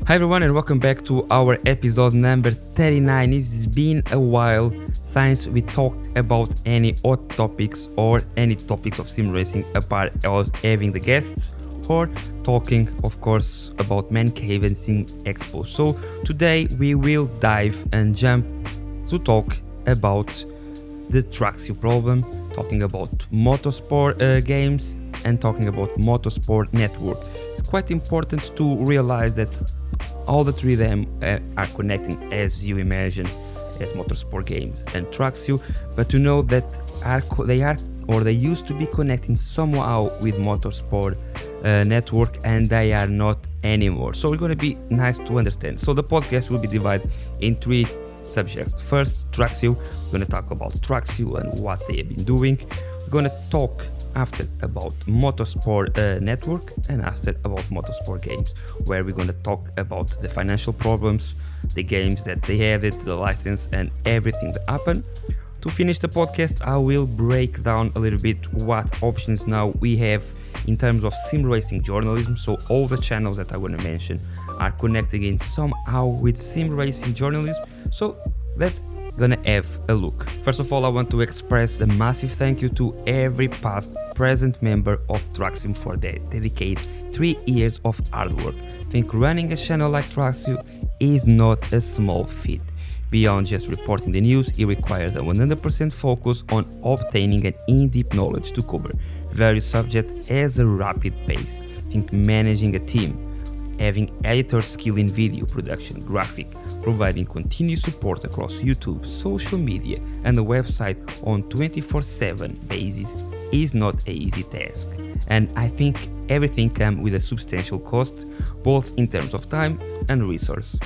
Hi everyone and welcome back to our episode number 39. It's been a while since we talked about any hot topics or any topics of sim racing apart of having the guests or talking of course about Man Cave and Sim Expo. So today we will dive and jump to talk about the Traxion problem, talking about Motorsport Games and talking about Motorsport Network. It's quite important to realize that all the three of them are connecting, as you imagine, as Motorsport Games and Traxion, but to know that they used to be connecting somehow with Motorsport Network, and they are not anymore. So it's going to be nice to understand. So the podcast will be divided in three subjects. First, Traxion. We're going to talk about Traxion and what they have been doing. We're going to talk after about Motorsport Network and after about Motorsport Games, where we're going to talk about the financial problems, the games that they added, the license and everything that happened. To finish the podcast, I will break down a little bit what options now we have in terms of Simracing Journalism. So all the channels that I want to mention are connected in somehow with Simracing Journalism. So let's gonna have a look. First of all, I want to express a massive thank you to every past present member of Traxion for their dedicated 3 years of hard work. I think running a channel like Traxion is not a small feat. Beyond just reporting the news, it requires a 100% focus on obtaining an in-depth knowledge to cover various subjects at a rapid pace. I think managing a team, having editor skill in video production, graphic, providing continuous support across YouTube, social media and the website on 24/7 basis is not an easy task. And I think everything comes with a substantial cost, both in terms of time and resource.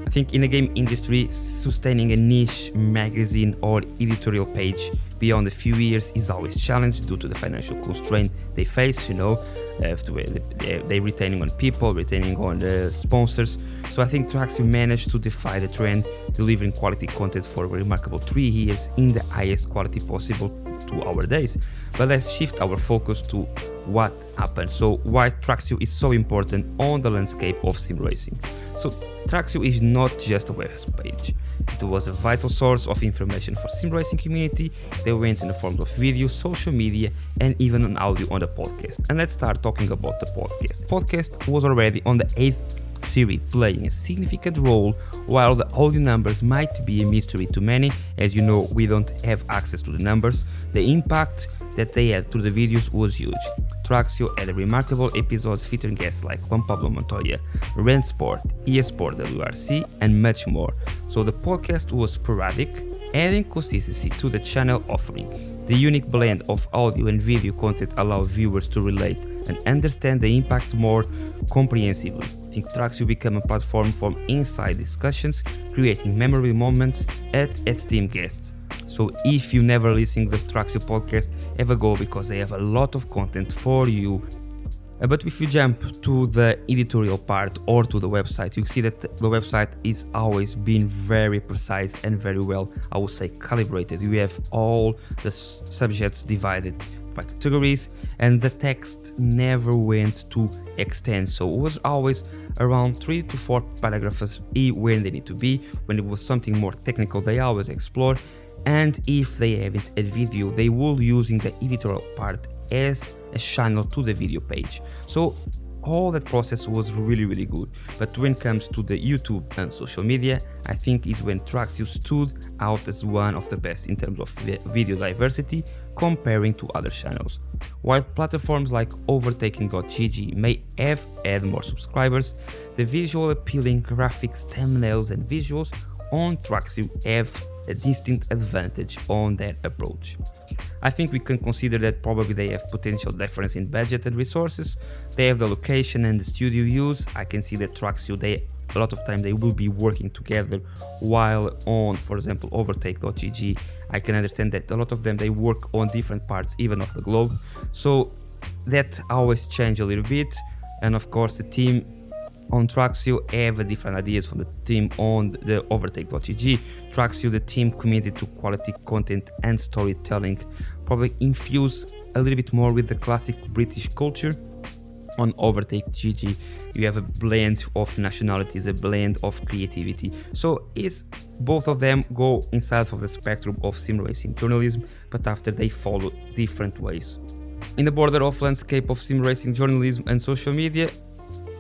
I think in the game industry, sustaining a niche magazine or editorial page beyond a few years is always challenged due to the financial constraint they face, they're retaining on people, retaining on sponsors. So I think Traxion managed to defy the trend, delivering quality content for a remarkable 3 years in the highest quality possible to our days. But let's shift our focus to what happened. So why Traxion is so important on the landscape of sim racing. So Traxion is not just a web page. It was a vital source of information for sim racing community. They went in the form of video, social media, and even an audio on the podcast. And let's start talking about the podcast. Podcast was already on the 8th series, playing a significant role, while the audio numbers might be a mystery to many. As you know, we don't have access to the numbers. The impact that they had through the videos was huge. Traxion had remarkable episodes featuring guests like Juan Pablo Montoya, Ren Sport, eSport WRC, and much more. So the podcast was sporadic, adding consistency to the channel offering. The unique blend of audio and video content allowed viewers to relate and understand the impact more comprehensively. I think Traxion became a platform for inside discussions, creating memorable moments at esteemed guests. So if you never listen to the Traxion podcast, have a go because they have a lot of content for you. But if you jump to the editorial part or to the website, you see that the website is always been very precise and very well, I would say, calibrated. You have all the subjects divided by categories and the text never went to extend. So it was always around 3 to 4 paragraphs when they need to be. When it was something more technical, they always explore. And if they haven't a video, they will using the editorial part as a channel to the video page. So all that process was really good. But when it comes to the YouTube and social media, I think is when Traxion stood out as one of the best in terms of video diversity comparing to other channels. While platforms like Overtake.gg may have had more subscribers, the visual appealing graphics, thumbnails and visuals on Traxion have a distinct advantage on that approach. I think we can consider that probably they have potential difference in budget and resources. They have the location and the studio use. I can see that Traxion, a lot of time they will be working together, while on, for example, Overtake.gg, I can understand that a lot of them, they work on different parts even of the globe. So that always change a little bit. And of course the team on Traxion have different ideas from the team on the Overtake.gg. Traxion, the team committed to quality content and storytelling, probably infuse a little bit more with the classic British culture. On Overtake GG, you have a blend of nationalities, a blend of creativity. So both of them go inside of the spectrum of sim racing journalism, but after they follow different ways. In the border of landscape of sim racing journalism and social media,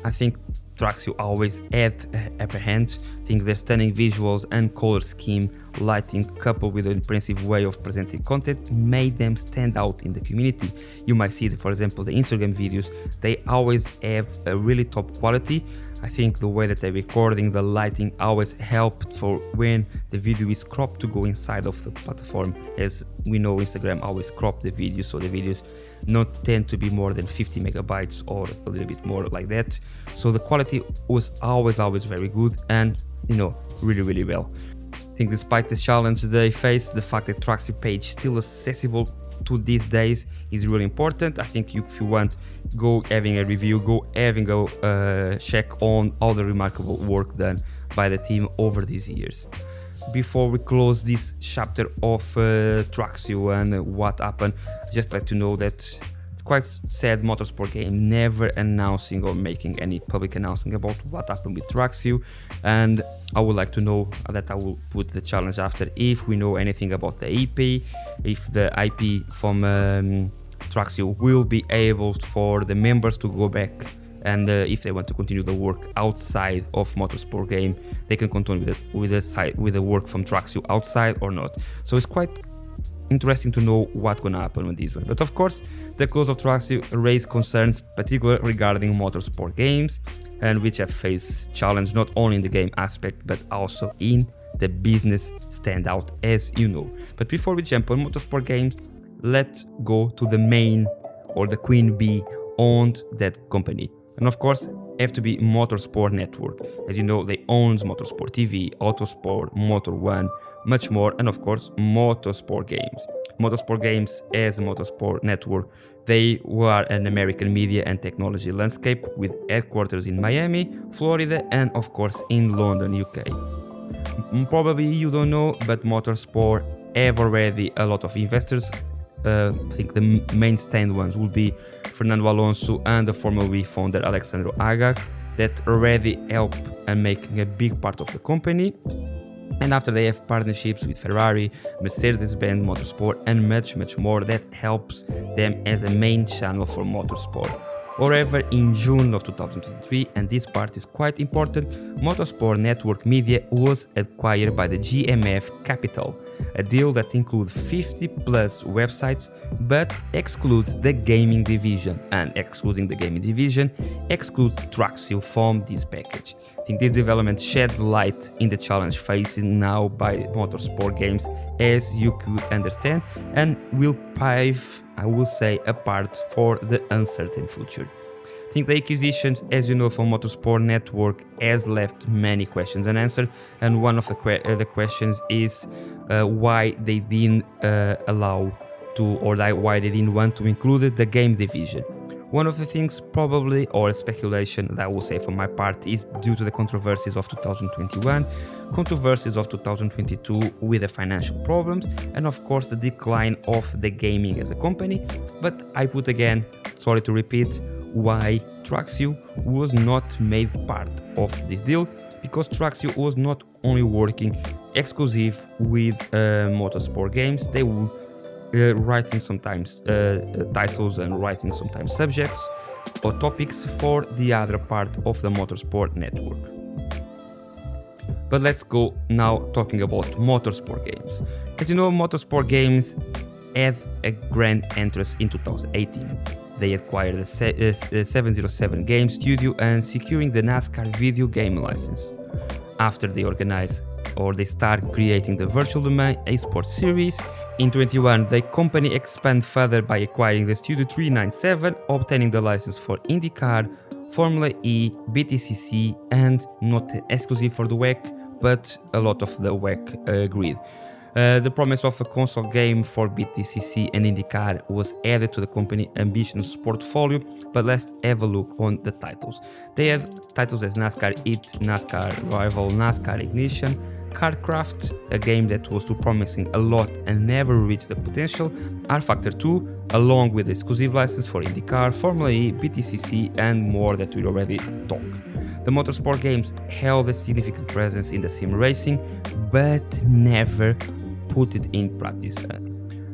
I think Traxion always had upper hand. I think their stunning visuals and color scheme, lighting coupled with an impressive way of presenting content made them stand out in the community. You might see, for example, the Instagram videos, they always have a really top quality. I think the way that they're recording, the lighting always helped for when the video is cropped to go inside of the platform. As we know, Instagram always crop the videos, so the videos not tend to be more than 50 megabytes or a little bit more like that. So the quality was always very good and, really well. I think despite the challenge they face, the fact that Traxion page still accessible to these days is really important. I think if you want, go having a review, go having a check on all the remarkable work done by the team over these years. Before we close this chapter of Traxion and what happened, I'd just like to know that it's quite sad Motorsport Game never announcing or making any public announcing about what happened with Traxion, and I would like to know that I will put the challenge after if we know anything about the IP, if the IP from Traxion will be able for the members to go back, and if they want to continue the work outside of Motorsport Game, they can continue with the work from Traxion outside or not. So it's quite interesting to know what's gonna happen with this one. But of course, the close of Traxion raised concerns, particularly regarding Motorsport Games, and which have faced challenge not only in the game aspect but also in the business standout, as you know. But before we jump on Motorsport Games, let's go to the main or the queen bee owned that company. And of course, have to be Motorsport Network. As you know, they own Motorsport TV, Autosport, Motor1, much more, and of course, Motorsport Games. Motorsport Games as Motorsport Network, they were an American media and technology landscape with headquarters in Miami, Florida, and of course in London, UK. Probably you don't know, but Motorsport have already a lot of investors. I think the main stand ones will be Fernando Alonso and the Formula V founder Alexandre Agar, that already help and making a big part of the company. And after they have partnerships with Ferrari, Mercedes-Benz Motorsport and much more that helps them as a main channel for motorsport. However, in June of 2023, and this part is quite important, Motorsport Network Media was acquired by the GMF Capital, a deal that includes 50 plus websites but excludes the gaming division, and excluding the gaming division excludes Traxion from this package. I think this development sheds light in the challenge facing now by Motorsport Games, as you could understand, and will pave, I will say, a path for the uncertain future. I think the acquisitions, as you know, from Motorsport Network has left many questions unanswered, and one of the questions is why they didn't allow to, or why they didn't want to include the game division. One of the things probably, or a speculation that I will say from my part, is due to the controversies of 2021, controversies of 2022 with the financial problems, and of course the decline of the gaming as a company. But I put again, sorry to repeat, why Traxion was not made part of this deal, because Traxion was not only working exclusive with Motorsport Games, they were writing sometimes titles and writing sometimes subjects or topics for the other part of the Motorsport Network. But let's go now talking about Motorsport Games. As you know, Motorsport Games had a grand entrance in 2018. They acquired a 707 game studio and securing the NASCAR video game license. After they organize or they start creating the Virtual Domain eSports series, in 2021 the company expanded further by acquiring the Studio 397, obtaining the license for IndyCar, Formula E, BTCC, and not exclusive for the WEC, but a lot of the WEC grid. The promise of a console game for BTCC and IndyCar was added to the company ambitious portfolio, but let's have a look on the titles. They had titles as NASCAR Heat, NASCAR Rival, NASCAR Ignition, Carcraft, a game that was too promising a lot and never reached the potential, rFactor 2, along with the exclusive license for IndyCar, Formula E, BTCC and more that we already talked. The Motorsport Games held a significant presence in the sim racing, but never put it in practice.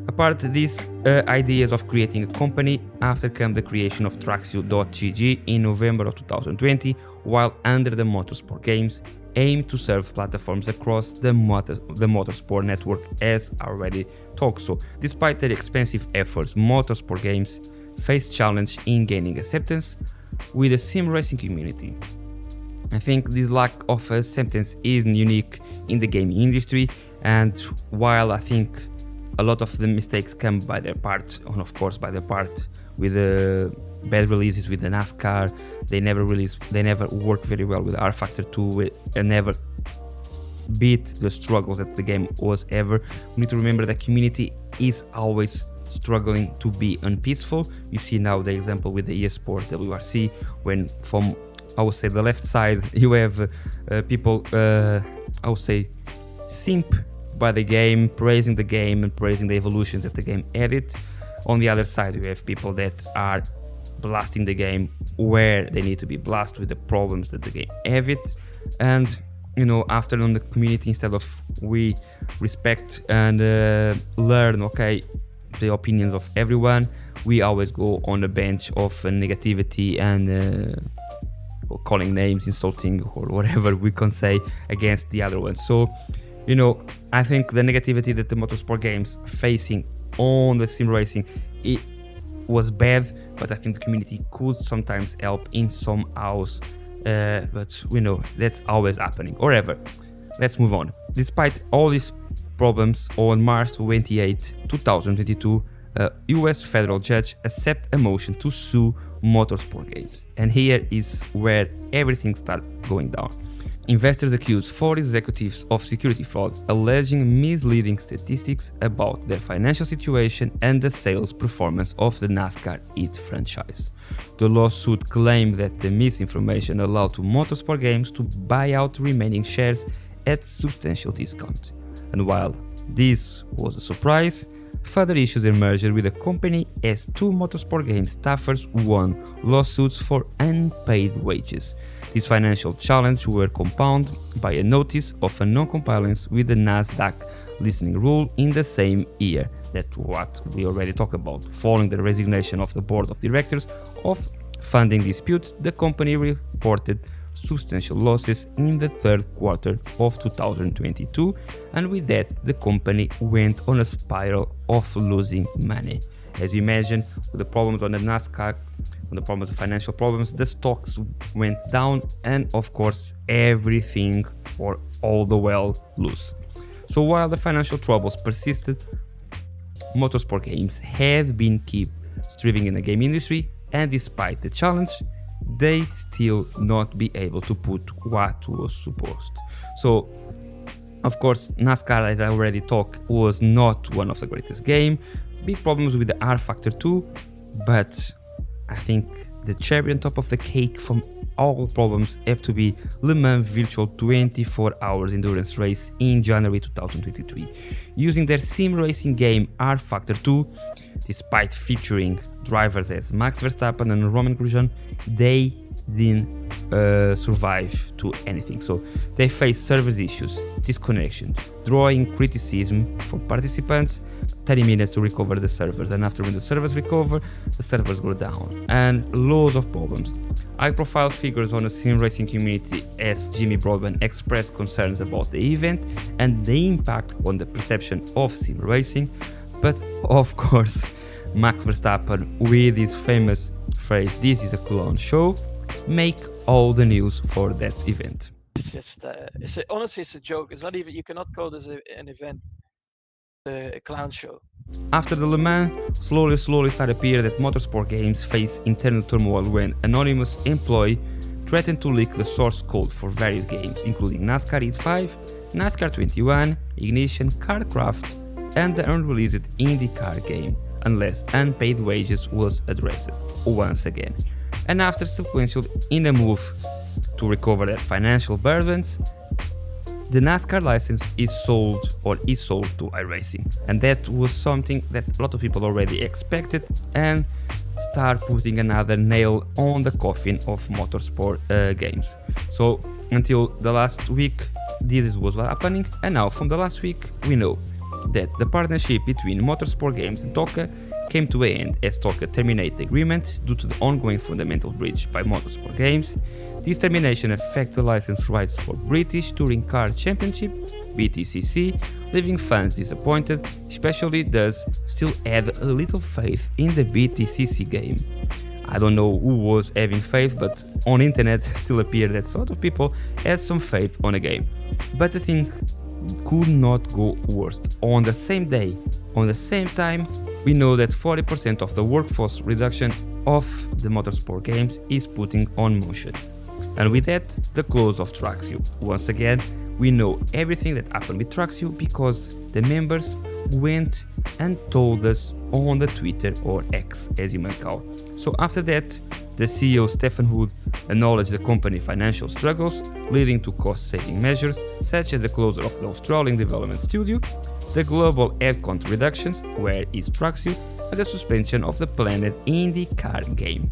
Apart these ideas of creating a company, after came the creation of Traxion.gg in November of 2020, while under the Motorsport Games aim to serve platforms across the Motorsport network, as already talked. So, despite their expensive efforts, Motorsport Games face challenge in gaining acceptance with the sim racing community. I think this lack of acceptance is unique in the gaming industry, and while I think a lot of the mistakes come by their part, and of course by their part with the bad releases with the NASCAR, they never work very well with rFactor 2 and never beat the struggles that the game was ever. We need to remember that community is always struggling to be unpeaceful. You see now the example with the eSport WRC, when from I would say the left side you have people I would say simp by the game, praising the game and praising the evolutions that the game added. On the other side, you have people that are blasting the game where they need to be blasted with the problems that the game have it. And you know, after on the community, instead of we respect and learn, okay, the opinions of everyone, we always go on the bench of negativity and calling names, insulting or whatever we can say against the other one. So you know, I think the negativity that the Motorsport Games facing on the sim racing, it was bad, but I think the community could sometimes help in some hours, but we know that's always happening. However, let's move on. Despite all these problems, on March 28, 2022, a US federal judge accepted a motion to sue Motorsport Games, and here is where everything started going down. Investors accused 4 executives of security fraud, alleging misleading statistics about their financial situation and the sales performance of the NASCAR Heat franchise. The lawsuit claimed that the misinformation allowed to Motorsport Games to buy out remaining shares at substantial discount. And while this was a surprise, further issues emerged with the company as 2 Motorsport Games staffers won lawsuits for unpaid wages. These financial challenges were compounded by a notice of a non-compliance with the NASDAQ listing rule in the same year. That's what we already talked about. Following the resignation of the board of directors of funding disputes, the company reported substantial losses in the third quarter of 2022, and with that the company went on a spiral of losing money. As you imagine, with the problems on the NASCAR, on the problems of financial problems, the stocks went down, and of course everything or all the well lose. So while the financial troubles persisted, Motorsport Games had been kept striving in the game industry, and despite the challenge, they still not be able to put what was supposed. So of course NASCAR, as I already talked, was not one of the greatest game. Big problems with the rFactor 2, but I think the cherry on top of the cake from all problems have to be Le Mans virtual 24 hours endurance race in January 2023. Using their sim racing game rFactor 2, despite featuring drivers as Max Verstappen and Romain Grosjean, they didn't survive to anything. So they face service issues, disconnection, drawing criticism from participants, 30 minutes to recover the servers, and after when the servers recover, the servers go down, and loads of problems. High-profile figures on the sim racing community as Jimmy Broadbent expressed concerns about the event and the impact on the perception of sim racing, but of course Max Verstappen, with his famous phrase "this is a clown show," make all the news for that event. It's just, honestly, it's a joke. It's not even, you cannot call this an event, a clown show. After the Le Mans, slowly started appear that Motorsport Games face internal turmoil when anonymous employee threatened to leak the source code for various games, including NASCAR Heat 5, NASCAR 21, Ignition, Carcraft, and the unreleased IndyCar game, unless unpaid wages was addressed once again. And after sequential in a move to recover that financial burdens, the NASCAR license is sold to iRacing, and that was something that a lot of people already expected and start putting another nail on the coffin of Motorsport Games. So until the last week this was happening, and now from the last week we know that the partnership between Motorsport Games and TOCA came to an end as TOCA terminated the agreement due to the ongoing fundamental breach by Motorsport Games. This termination affected the license rights for British Touring Car Championship (BTCC), leaving fans disappointed, especially those still had a little faith in the BTCC game. I don't know who was having faith, but on internet still appeared that a lot of people had some faith on the game. But the thing could not go worse. On the same day, on the same time, we know that 40% of the workforce reduction of the Motorsport Games is putting on motion. And with that, the close of Traxion. Once again, we know everything that happened with Traxion because the members went and told us on the Twitter or X, as you may call. So after that, the CEO Stefan Hood acknowledged the company's financial struggles, leading to cost-saving measures such as the closure of the Australian development studio, the global headcount reductions, where is Traxion, and the suspension of the planned IndyCar game.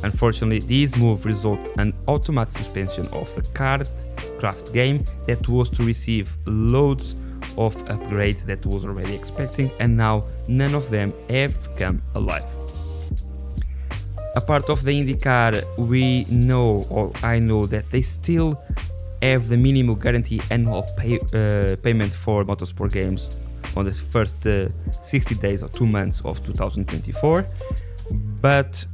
Unfortunately, this move resulted in an automatic suspension of a craft game that was to receive loads of upgrades that was already expecting, and now none of them have come alive. A part of the IndyCar, we know, or I know, that they still have the minimum guarantee annual payment for Motorsport Games on the first 60 days or 2 months of 2024. But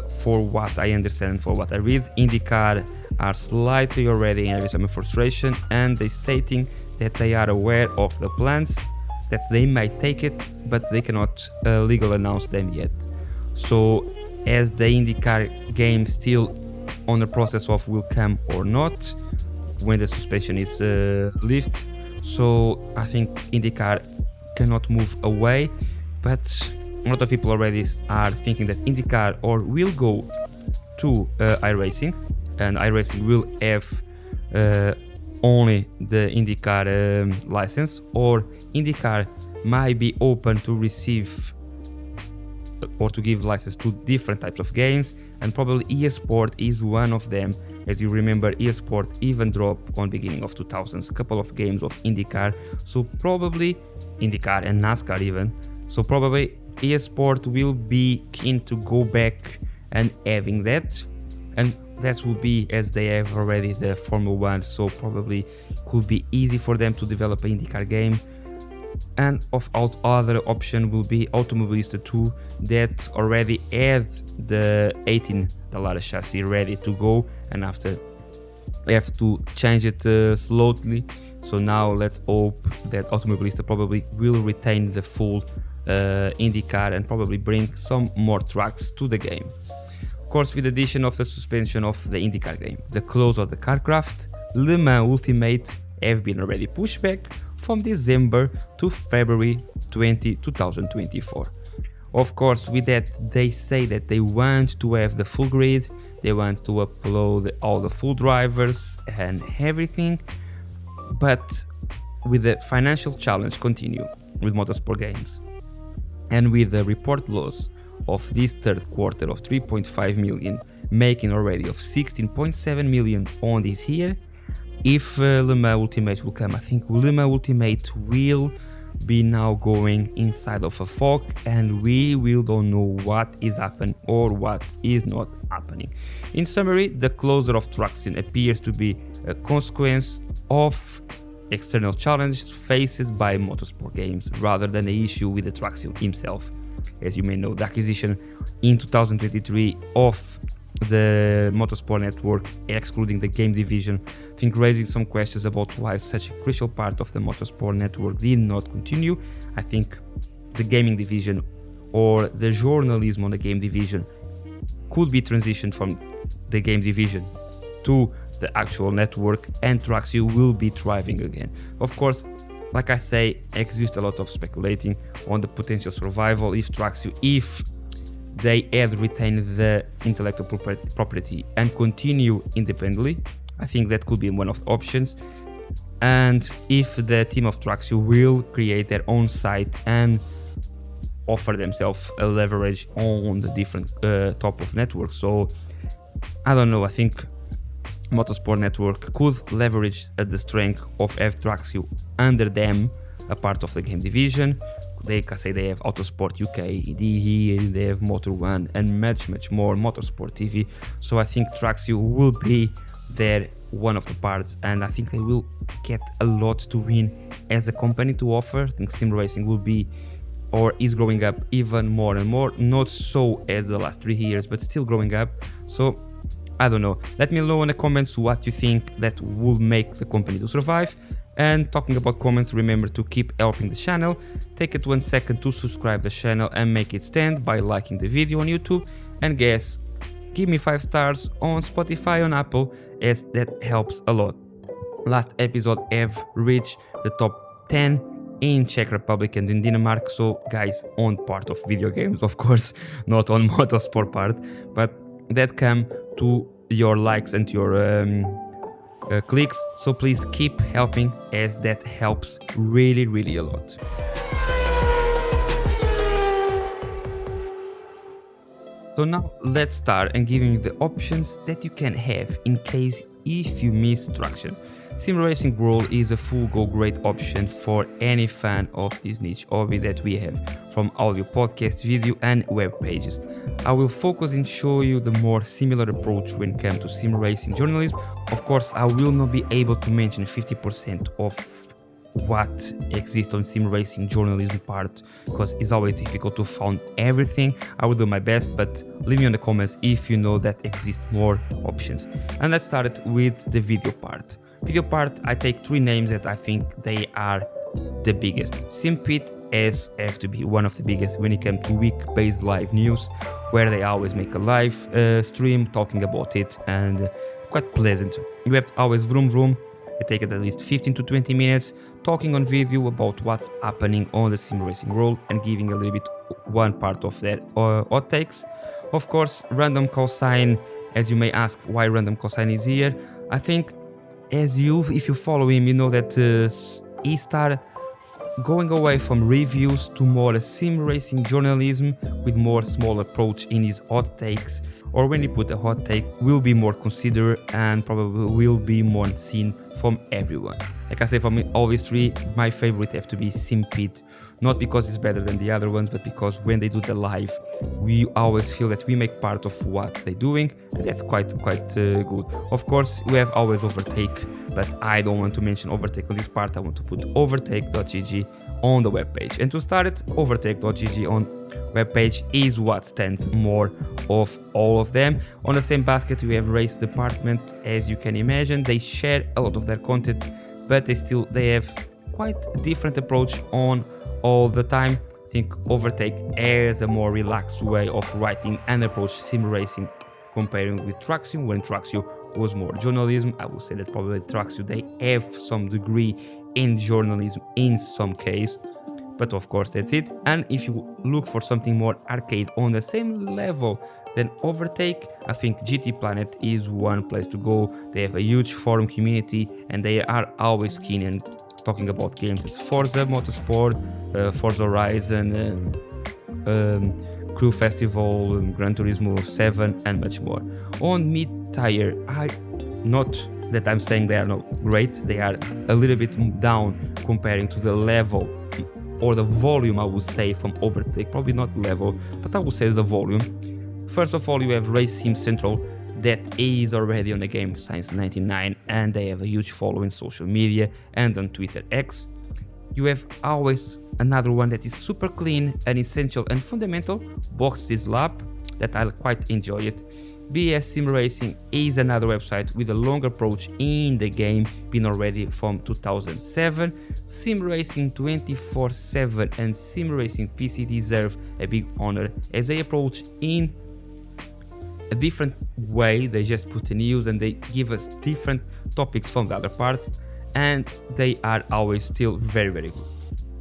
for what I understand, for what I read, IndyCar are slightly already having some frustration, and they stating that they are aware of the plans, that they might take it, but they cannot legally announce them yet. So as the IndyCar game still on the process of will come or not when the suspension is lifted, so I think IndyCar cannot move away, but a lot of people already are thinking that IndyCar or will go to iRacing, and iRacing will have only the IndyCar license, or IndyCar might be open to receive or to give license to different types of games, and probably eSport is one of them. As you remember, eSport even dropped on beginning of 2000s a couple of games of IndyCar, so probably IndyCar and NASCAR even, so probably eSport will be keen to go back and having that, and that will be as they have already the Formula 1, so probably could be easy for them to develop an IndyCar game. And of other option will be Automobilista 2 that already have the 18 Dallara chassis ready to go, and after they have to change it slowly. So now let's hope that Automobilista probably will retain the full IndyCar and probably bring some more tracks to the game. Of course, with the addition of the suspension of the IndyCar game, the close of the CarCraft, Le Mans Ultimate have been already pushed back from December to February 2024. Of course, with that, they say that they want to have the full grid, they want to upload all the full drivers and everything, but with the financial challenge continue with Motorsport Games, and with the report loss of this third quarter of 3.5 million, making already of 16.7 million on this year. If Le Mans Ultimate will come, I think Le Mans Ultimate will be now going inside of a fog, and we will don't know what is happening or what is not happening. In summary, the closure of Traxion appears to be a consequence of external challenges faced by Motorsport Games rather than an issue with the Traxion himself. As you may know, the acquisition in 2023 of the Motorsport network, excluding the game division, I think raising some questions about why such a crucial part of the Motorsport network did not continue. I think the gaming division or the journalism on the game division could be transitioned from the game division to the actual network, and Traxion will be thriving again. Of course, like I say, exists a lot of speculating on the potential survival if Traxion, if they had retained the intellectual property and continue independently. I think that could be one of the options. and if the team of Traxion will create their own site and offer themselves a leverage on the different top of networks. So I don't know, I think Motorsport Network could leverage the strength of Traxion under them, a part of the game division. They can say they have Autosport UK, they have Motor One, and much more, Motorsport TV. So I think Traxion will be there, one of the parts, and I think they will get a lot to win as a company to offer. I think Simracing will be, or is growing up even more and more, not so as the last 3 years, but still growing up. So I don't know, let me know in the comments what you think that will make the company to survive. And talking about comments, remember to keep helping the channel. Take it 1 second to subscribe the channel and make it stand by liking the video on YouTube, and guys, give me 5 stars on Spotify, on Apple, as that helps a lot. Last episode have reached the top 10 in Czech Republic and in Denmark, so guys, on part of video games, of course, not on motorsport part, but that come to your likes and your clicks, so please keep helping, as that helps really a lot. So now let's start and giving you the options that you can have in case if you miss Traxion. Simracing World is a full-go great option for any fan of this niche hobby that we have, from audio, podcast, video and web pages. I will focus and show you the more similar approach when it comes to Simracing journalism. Of course, I will not be able to mention 50% of what exists on Simracing journalism part, because it's always difficult to find everything. I will do my best, but leave me in the comments if you know that exist more options. And let's start with the video part. Video part, I take 3 names that I think they are the biggest. Simpit has to be one of the biggest when it comes to week-based live news, where they always make a live stream talking about it, and quite pleasant. You have always vroom vroom. I take it at least 15 to 20 minutes talking on video about what's happening on the Simracing world and giving a little bit one part of their hot takes. Of course, random cosine, as you may ask why random cosine is here. I think if you follow him, you know that he started going away from reviews to more Simracing journalism with more small approach in his hot takes, or when he put a hot take, will be more considered and probably will be more seen from everyone. Like I say, for me, all these 3, my favorite have to be Simpit, not because it's better than the other ones, but because when they do the live, we always feel that we make part of what they're doing, and that's quite good. Of course, we have always Overtake, but I don't want to mention Overtake on this part. I want to put overtake.gg on the webpage. And to start it, overtake.gg on webpage is what stands more of all of them. On the same basket, we have race department. As you can imagine, they share a lot of their content, but they have quite a different approach on all the time. I think Overtake has a more relaxed way of writing and approach Simracing comparing with Traxion. When Traxion was more journalism, I would say that probably Traxion, they have some degree in journalism in some case, but of course that's it. And if you look for something more arcade on the same level than Overtake, I think GT Planet is one place to go. They have a huge forum community and they are always keen and talking about games as Forza Motorsport, Forza Horizon, Crew Festival, Gran Turismo 7 and much more. On mid-tier, not that I'm saying they are not great, they are a little bit down comparing to the level or the volume, I would say, from Overtake. Probably not level, but I would say the volume. First of all, you have Race Sim Central, that is already on the game since 99 and they have a huge following in social media and on Twitter X. You have always another one that is super clean and essential and fundamental, Boxes Lab, that I quite enjoy it. BS Simracing is another website with a long approach in the game, been already from 2007. Simracing 24/7 and Simracing PC deserve a big honor as they approach in a different way. They just put the news and they give us different topics from the other part, and they are always still very good.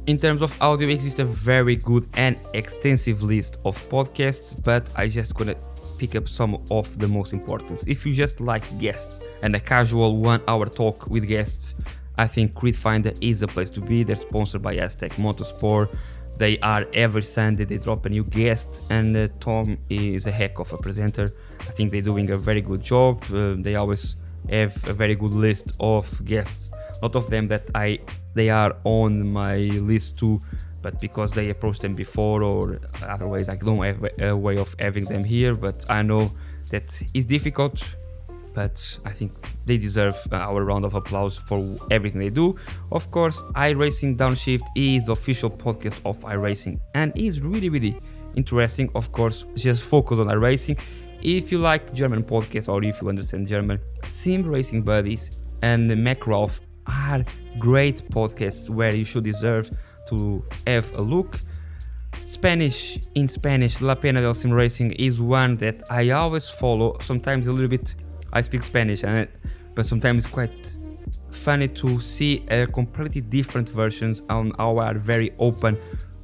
In terms of audio, exists a very good and extensive list of podcasts, but I just gonna pick up some of the most important. If you just like guests and a casual 1 hour talk with guests, I think Gridfinder is the place to be. They're sponsored by NASDAQ Motorsport. They are every Sunday, they drop a new guest, and Tom is a heck of a presenter. I think they're doing a very good job. They always have a very good list of guests. A lot of them that they are on my list too, but because they approached them before or otherwise I don't have a way of having them here. But I know that it's difficult, but I think they deserve our round of applause for everything they do. Of course, iRacing Downshift is the official podcast of iRacing and is really interesting. Of course, just focus on iRacing. If you like German podcasts or if you understand German, Simracing Buddies and MacRalph are great podcasts where you should deserve to have a look. In Spanish, La Pena del Simracing is one that I always follow. Sometimes a little bit, I speak Spanish, but sometimes it's quite funny to see completely different versions on how are very open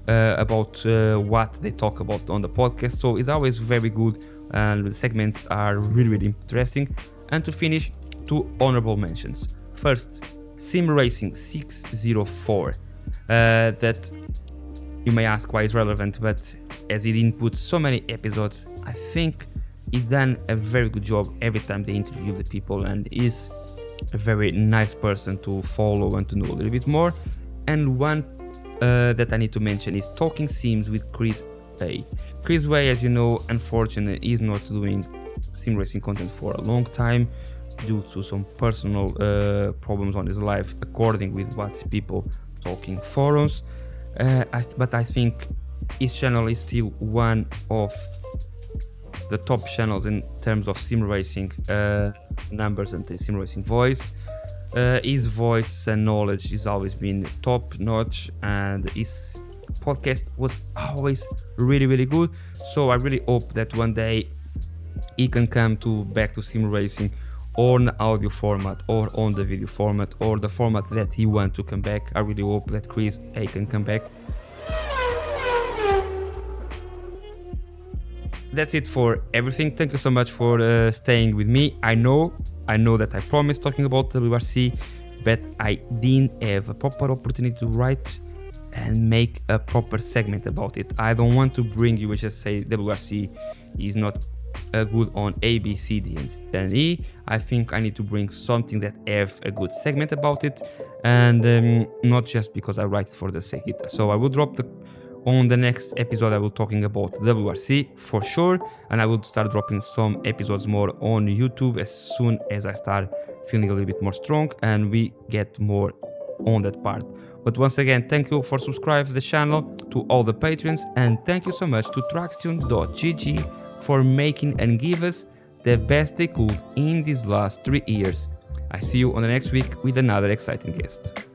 about what they talk about on the podcast. So it's always very good, and the segments are really interesting. And to finish, 2 honorable mentions. First, Simracing 604. That you may ask why it's relevant, but as it inputs so many episodes, I think it's done a very good job every time they interview the people, and is a very nice person to follow and to know a little bit more. And one that I need to mention is Talking Sims with Chris A. Chris Way, as you know, unfortunately is not doing sim racing content for a long time due to some personal problems on his life, according with what people talking forums. But I think his channel is still one of the top channels in terms of sim racing numbers and sim racing voice. His voice and knowledge has always been top notch, and his podcast was always really good. So I really hope that one day he can come back to sim racing on the audio format or on the video format or the format that he wants to come back. I really hope that Chris A can come back. That's it for everything. Thank you so much for staying with me. I know that I promised talking about WRC, but I didn't have a proper opportunity to write and make a proper segment about it. I don't want to bring you and just say WRC is not good on A, B, C, D, and E. I think I need to bring something that have a good segment about it, and not just because I write for the sake of it. So I will drop on the next episode. I will talking about WRC for sure, and I will start dropping some episodes more on YouTube as soon as I start feeling a little bit more strong and we get more on that part. But once again, thank you for subscribing to the channel, to all the patrons, and thank you so much to Traxion.gg for making and give us the best they could in these last 3 years. I see you on the next week with another exciting guest.